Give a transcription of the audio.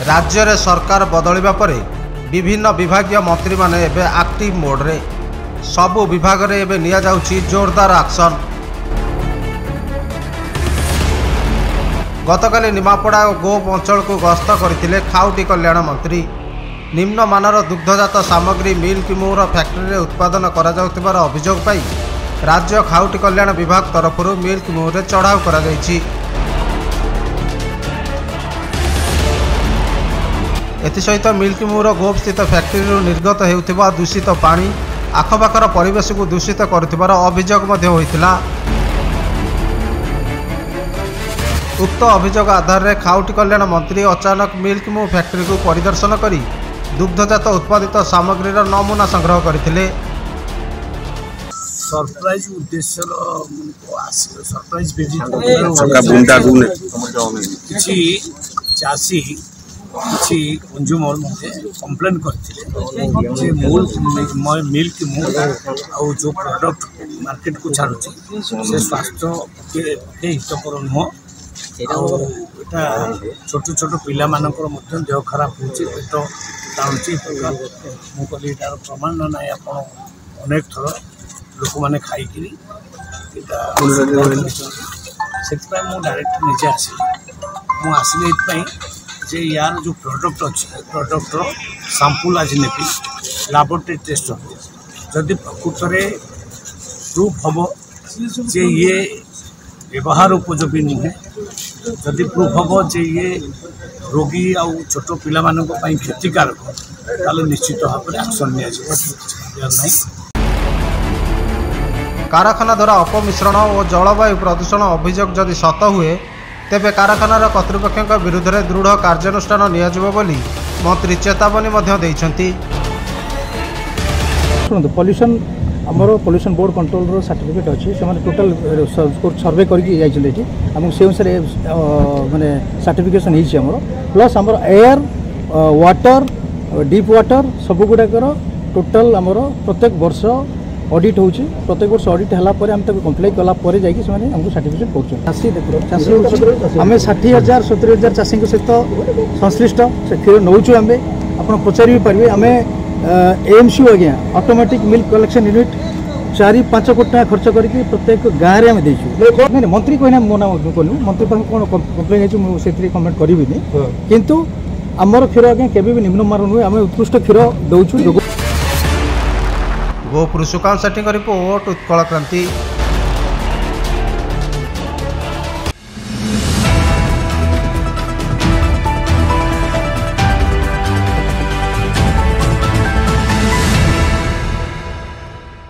राज्य रे सरकार बदलिबा परे विभिन्न विभागीय मंत्री माने एबे एक्टिव मोड रे सबु विभाग रे एबे निया जाउची जोरदार एक्शन। गतकाली निमापड़ा और गोप अंचल को गस्त करथिले खाउटी कल्याण मंत्री। निम्नमानर दुग्धजात सामग्री मिल्क मूर फैक्ट्री रे उत्पादन करा जाउतिबार अभियोग पाई राज्य खाउटी कल्याण विभाग तरफ मिल्क मूर रे चढ़ाऊ करा जायछि। एसहित मिल्क मूर गोप स्थित फैक्ट्री निर्गत हेउथिबा दूषित पानी आखपाखर परिवेश को दूषित करुथिबार अभियोग मध्य होइथिला। उक्त अभियोग आधार में खाउटी कल्याण मंत्री अचानक मिल्क मू फैक्ट्री को परिदर्शन करी दुग्धजात उत्पादित सामग्री नमूना संग्रह करथिले। सरप्राइज उद्देश्य सरप्राइज चाषी किसी कंज्यूमर मध्य कंप्लेन करते मिल्क मूल और जो प्रोडक्ट मार्केट को छाड़ुची से स्वास्थ्य के हितकर नुह। एटा छोट छोट पिला मानकर मध्य देह खराब होची पेट टाणुची मुझे यार प्रमाण ना आप अनेक थर लोक मैंने खाई से डायरेक्ट निजे आसिली मुझे जे यार जो प्रोडक्ट अच्छे प्रोडक्टर सैंपल आज नेबी लैबोरेटरी टेस्ट हो जदि प्रकृत में प्रूफ हम जे ये व्यवहार उपयोगी नुहे जदि प्रूफ हम जे ये रोगी आउ छोट पिला क्षतिकारक ताले निश्चित भाव में एक्शन नहीं। कारखाना द्वारा अपमिश्रण और जलवायु प्रदूषण अभियोग जदि सत हुए तेबे कारखानार कर्तृपक्षों विरुद्ध में दृढ़ कार्यानुष्ठान नियाजिबो बोली मंत्री चेतावनी मध्य देइछंती। पॉल्यूशन आमर पॉल्यूशन बोर्ड कंट्रोल सर्टिफिकेट अच्छी से टोटाल सर्वे करके से अनुसार माने सर्टिफिकेशन होमर प्लस आमर एयर वाटर डीप वाटर सब गुड़ाकर टोटाल आमर प्रत्येक वर्ष ऑडिट होची प्रत्येक वर्ष ऑडिट हला परे हम तक कंप्लाई कला परे जाई कि से हमको सर्टिफिकेट करछन। चासी देखो चासी हमें 60,000 70,000 चासी के सहित संश्लिष्ट से क्षीर नौचु हमें आपण पचारि भी परिबे हमें एएमसी आज्ञा ऑटोमेटिक मिल्क कलेक्शन यूनिट 4-5 कोटी टाका खर्च करके प्रत्येक गाँव में देछु। नहीं मंत्री कहना मो ना कहनु मंत्री पास कौन कंप्लेन है मुझे से कमेंट करी किंतु आमर क्षीर आज्ञा केबे भी निम्नमान नुहे आम उत्कृष्ट क्षीर दौचु। गोपुर सुकांत सेठी रिपोर्ट उत्कल क्रांति।